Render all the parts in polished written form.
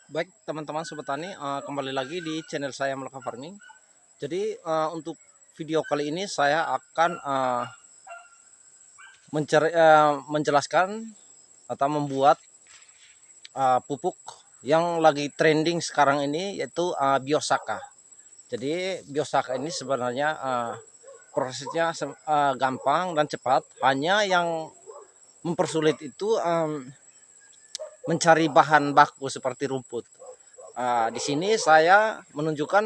Baik teman-teman Sobat Tani, kembali lagi di channel saya Melaka Farming. Jadi untuk video kali ini saya akan menjelaskan atau membuat pupuk yang lagi trending sekarang ini, yaitu Biosaka. Jadi Biosaka ini sebenarnya prosesnya gampang dan cepat. Hanya yang mempersulit itu mencari bahan baku seperti rumput. Di sini saya menunjukkan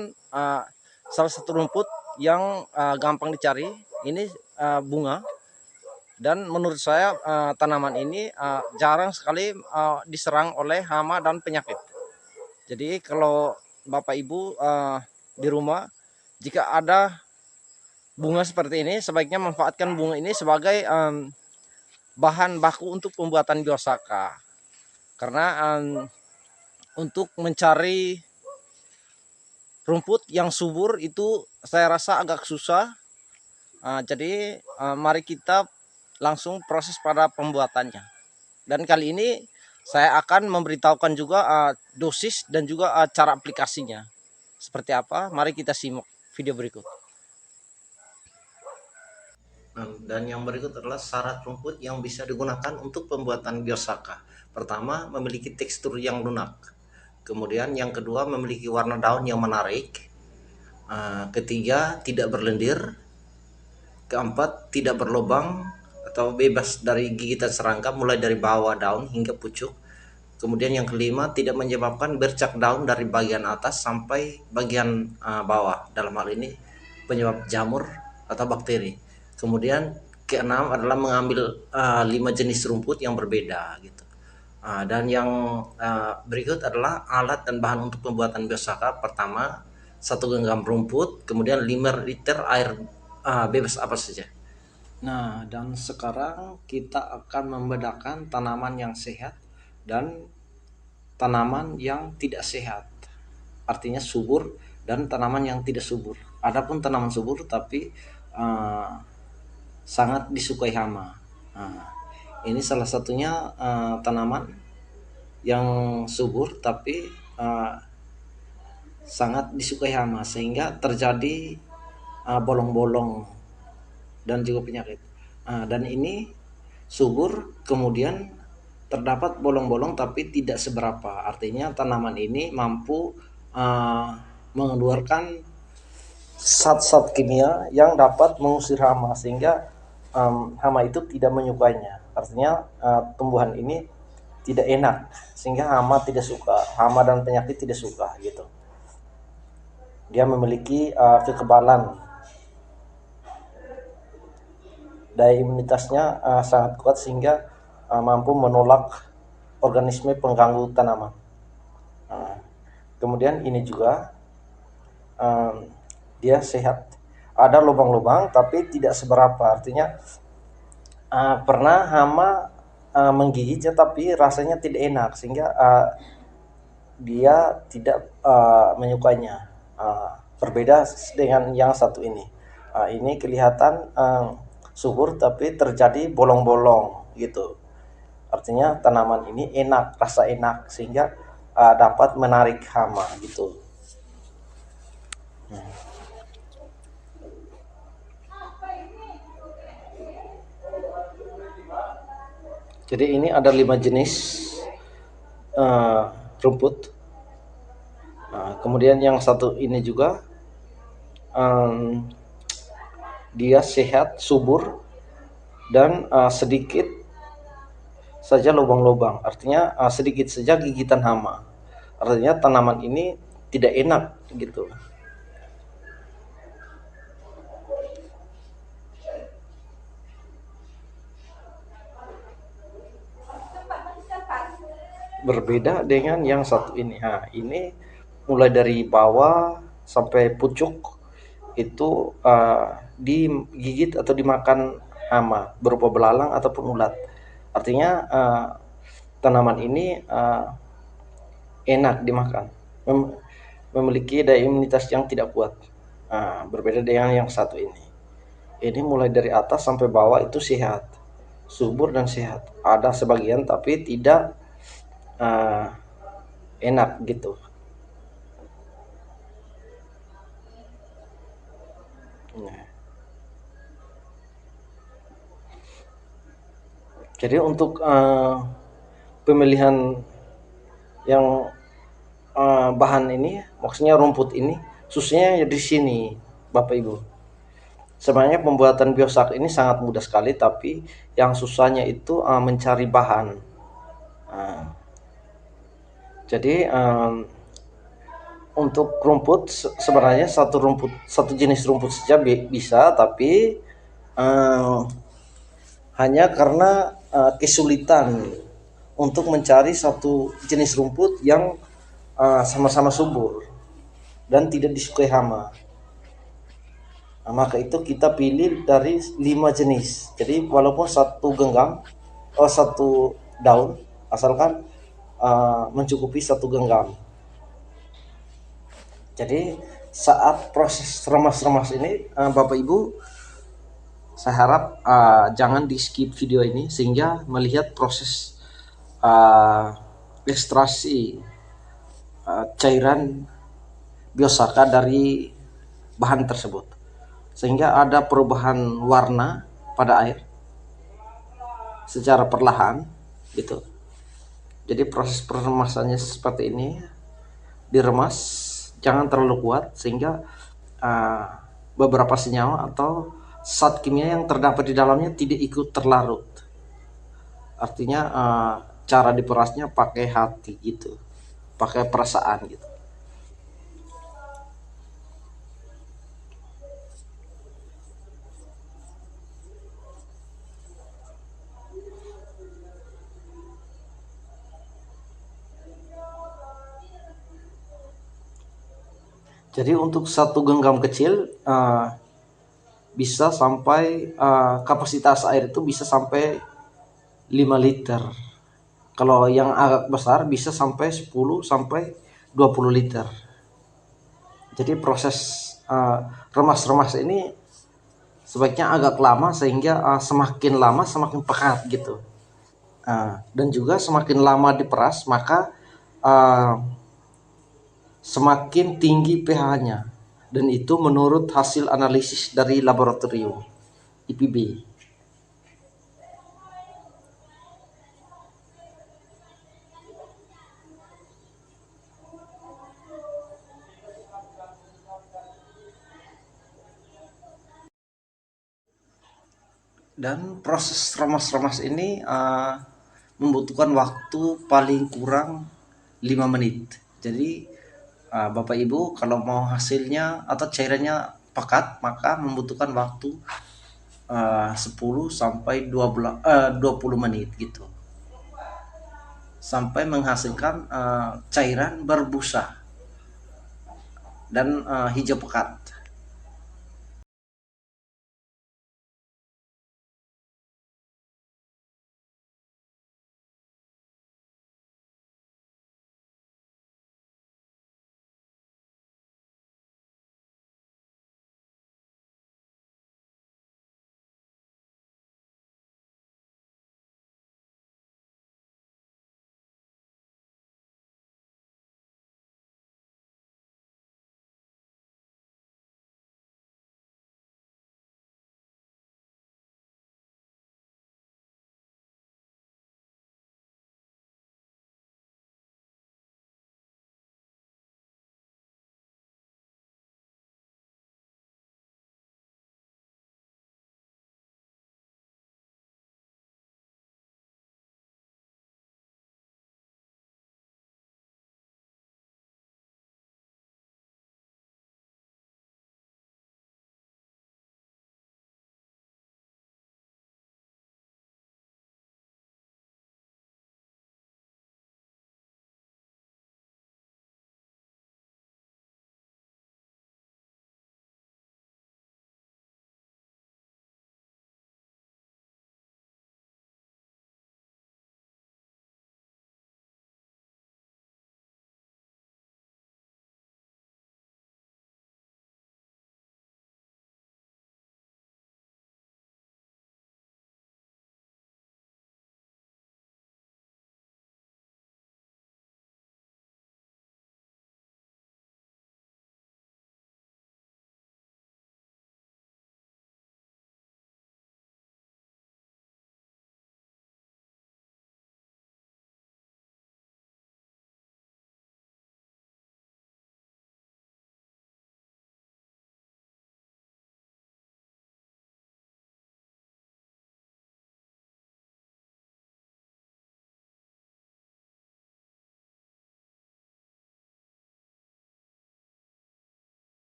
salah satu rumput yang gampang dicari. Ini bunga, dan menurut saya tanaman ini jarang sekali diserang oleh hama dan penyakit. Jadi kalau Bapak Ibu di rumah, jika ada bunga seperti ini, sebaiknya manfaatkan bunga ini sebagai bahan baku untuk pembuatan biosaka. Karena untuk mencari rumput yang subur itu saya rasa agak susah. Jadi mari kita langsung proses pada pembuatannya. Dan kali ini saya akan memberitahukan juga dosis dan juga cara aplikasinya. Seperti apa? Mari kita simak video berikut. Dan yang berikut adalah syarat rumput yang bisa digunakan untuk pembuatan biosaka. Pertama, memiliki tekstur yang lunak. Kemudian yang kedua, memiliki warna daun yang menarik. Ketiga, tidak berlendir. Keempat, tidak berlubang atau bebas dari gigitan serangga mulai dari bawah daun hingga pucuk. Kemudian yang kelima, tidak menyebabkan bercak daun dari bagian atas sampai bagian bawah. Dalam hal ini penyebab jamur atau bakteri. Kemudian keenam adalah mengambil 5 jenis rumput yang berbeda gitu. Dan yang berikut adalah alat dan bahan untuk pembuatan biosaka. Pertama, 1 genggam rumput, kemudian 5 liter air bebas apa saja. Nah, dan sekarang kita akan membedakan tanaman yang sehat dan tanaman yang tidak sehat. Artinya subur dan tanaman yang tidak subur. Adapun tanaman subur tapi sangat disukai hama. Ini salah satunya tanaman yang subur tapi sangat disukai hama sehingga terjadi bolong-bolong dan juga penyakit. Dan ini subur kemudian terdapat bolong-bolong tapi tidak seberapa. Artinya tanaman ini mampu mengeluarkan zat-zat kimia yang dapat mengusir hama sehingga hama itu tidak menyukainya. Artinya tumbuhan ini tidak enak sehingga hama tidak suka, hama dan penyakit tidak suka gitu. Dia memiliki kekebalan, daya imunitasnya sangat kuat sehingga mampu menolak organisme pengganggu tanaman. Kemudian ini juga dia sehat, ada lubang-lubang tapi tidak seberapa. Artinya pernah hama menggigitnya tapi rasanya tidak enak sehingga dia tidak menyukainya. Berbeda dengan yang satu ini. Ini kelihatan subur tapi terjadi bolong-bolong gitu. Artinya tanaman ini enak, rasa enak sehingga dapat menarik hama gitu. Jadi ini ada 5 jenis rumput. Kemudian yang satu ini juga dia sehat, subur, dan sedikit saja lubang-lubang. Artinya sedikit saja gigitan hama. Artinya tanaman ini tidak enak gitu. Berbeda dengan yang satu ini. Ini mulai dari bawah sampai pucuk itu digigit atau dimakan hama berupa belalang ataupun ulat. Artinya tanaman ini enak dimakan, memiliki daya imunitas yang tidak kuat. Berbeda dengan yang satu ini. Ini mulai dari atas sampai bawah itu sehat, subur dan sehat. Ada sebagian tapi tidak enak gitu. Nah, jadi untuk pemilihan yang bahan ini, maksudnya rumput ini, susahnya di sini, Bapak Ibu. Sebenarnya pembuatan biosak ini sangat mudah sekali, tapi yang susahnya itu mencari bahan. Nah, jadi untuk rumput sebenarnya satu jenis rumput saja bisa, tapi eh, hanya karena kesulitan untuk mencari satu jenis rumput yang sama-sama subur dan tidak disukai hama. Nah, maka itu kita pilih dari 5 jenis. Jadi walaupun satu genggam, satu daun, asalkan mencukupi satu genggam. Jadi saat proses remas-remas ini, Bapak Ibu, saya harap jangan di skip video ini sehingga melihat proses ekstraksi cairan biosaka dari bahan tersebut, sehingga ada perubahan warna pada air secara perlahan gitu. Jadi proses peremasannya seperti ini, diremas jangan terlalu kuat sehingga uh, beberapa senyawa atau zat kimia yang terdapat di dalamnya tidak ikut terlarut. Artinya cara diperasnya pakai hati gitu, pakai perasaan gitu. Jadi untuk satu genggam kecil bisa sampai kapasitas air itu bisa sampai 5 liter. Kalau yang agak besar bisa sampai 10 sampai 20 liter. Jadi proses remas-remas ini sebaiknya agak lama sehingga semakin lama semakin pekat gitu. Dan juga semakin lama diperas maka uh, semakin tinggi pH-nya, dan itu menurut hasil analisis dari laboratorium IPB. Dan proses remas-remas ini membutuhkan waktu paling kurang 5 menit. Jadi Bapak Ibu kalau mau hasilnya atau cairannya pekat maka membutuhkan waktu 10 sampai 20 menit gitu. Sampai menghasilkan cairan berbusa dan hijau pekat.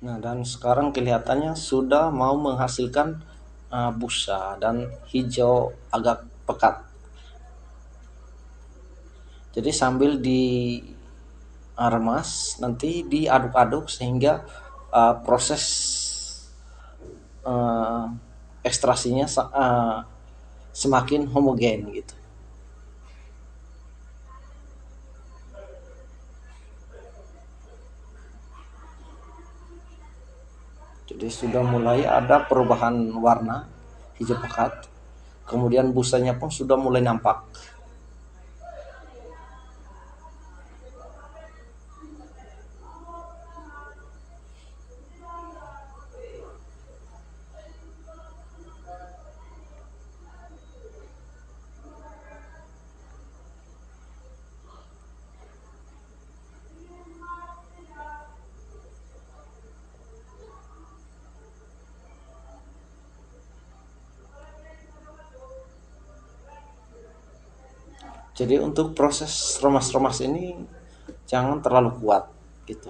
Nah, dan sekarang kelihatannya sudah mau menghasilkan busa dan hijau agak pekat. Jadi sambil diremas nanti diaduk-aduk sehingga proses uh, ekstrasinya semakin homogen gitu. Jadi sudah mulai ada perubahan warna hijau pekat. Kemudian busanya pun sudah mulai nampak. Jadi untuk proses remas-remas ini jangan terlalu kuat gitu.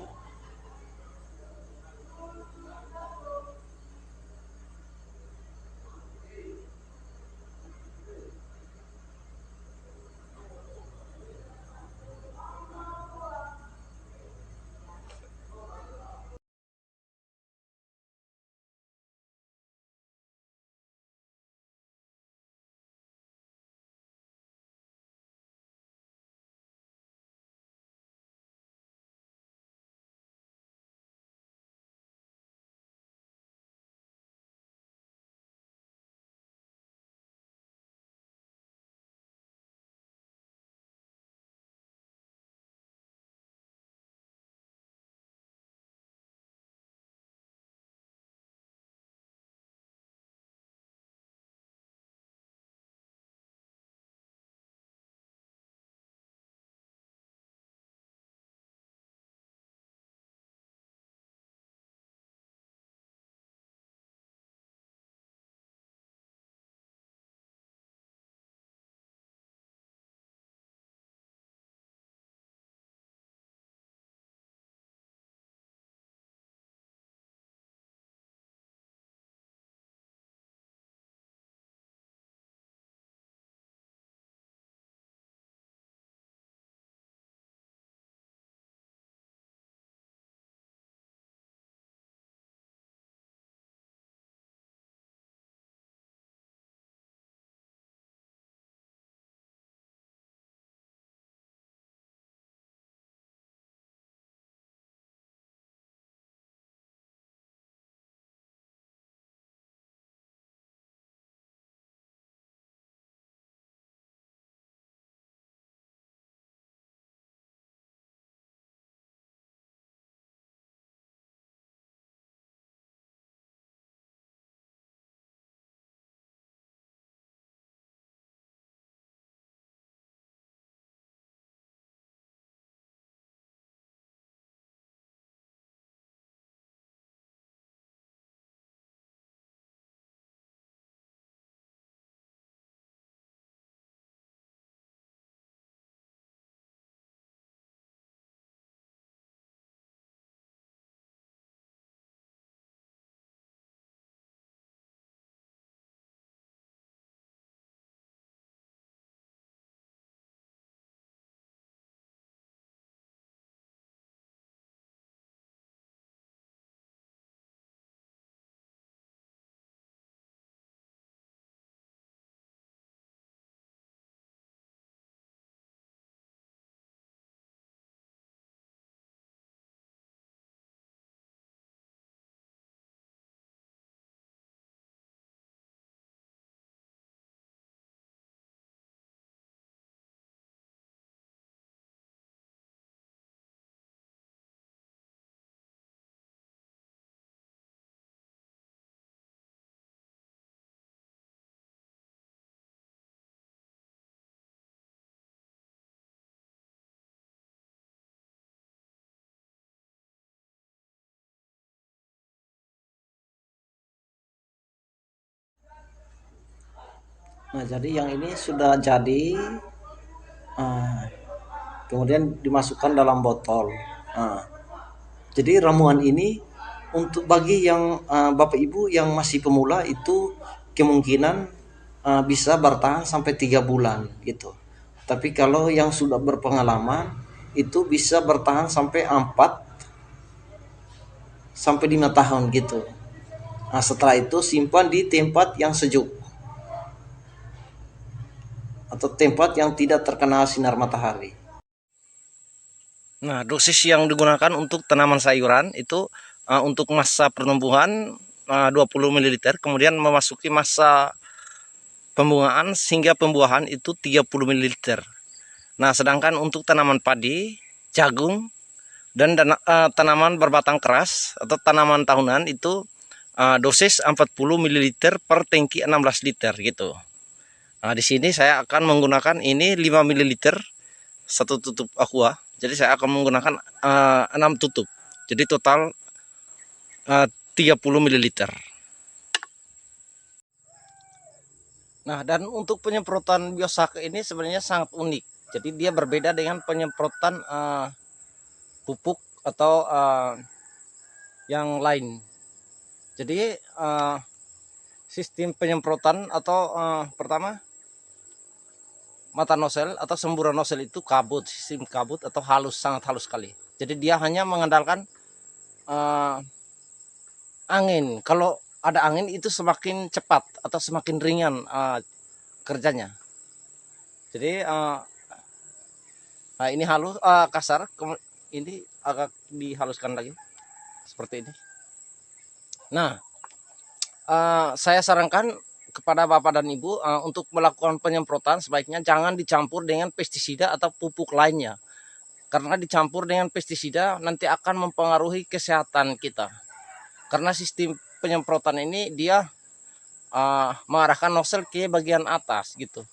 Nah, jadi yang ini sudah jadi, ah, kemudian dimasukkan dalam botol. Nah, jadi ramuan ini untuk bagi yang Bapak Ibu yang masih pemula itu kemungkinan bisa bertahan sampai 3 bulan gitu. Tapi kalau yang sudah berpengalaman itu bisa bertahan sampai 4 sampai 5 tahun gitu. Nah, setelah itu simpan di tempat yang sejuk atau tempat yang tidak terkena sinar matahari. Nah, dosis yang digunakan untuk tanaman sayuran itu untuk masa pertumbuhan 20 ml, kemudian memasuki masa pembungaan hingga pembuahan itu 30 ml. Nah, sedangkan untuk tanaman padi, jagung, dan tanaman berbatang keras atau tanaman tahunan itu dosis 40 ml per tangki 16 liter gitu. Nah, di sini saya akan menggunakan ini 5 ml satu tutup aqua. Jadi saya akan menggunakan 6 tutup. Jadi total 30 ml. Nah, dan untuk penyemprotan Biosaka ini sebenarnya sangat unik. Jadi dia berbeda dengan penyemprotan pupuk atau yang lain. Jadi sistem penyemprotan atau pertama mata nozzle atau semburan nozzle itu kabut, sistem kabut atau halus, sangat halus sekali. Jadi dia hanya mengandalkan angin. Kalau ada angin itu semakin cepat atau semakin ringan kerjanya. Jadi nah ini halus, kasar, ini agak dihaluskan lagi seperti ini. Nah, saya sarankan kepada Bapak dan Ibu untuk melakukan penyemprotan sebaiknya jangan dicampur dengan pestisida atau pupuk lainnya. Karena dicampur dengan pestisida nanti akan mempengaruhi kesehatan kita. Karena sistem penyemprotan ini dia mengarahkan nozzle ke bagian atas gitu.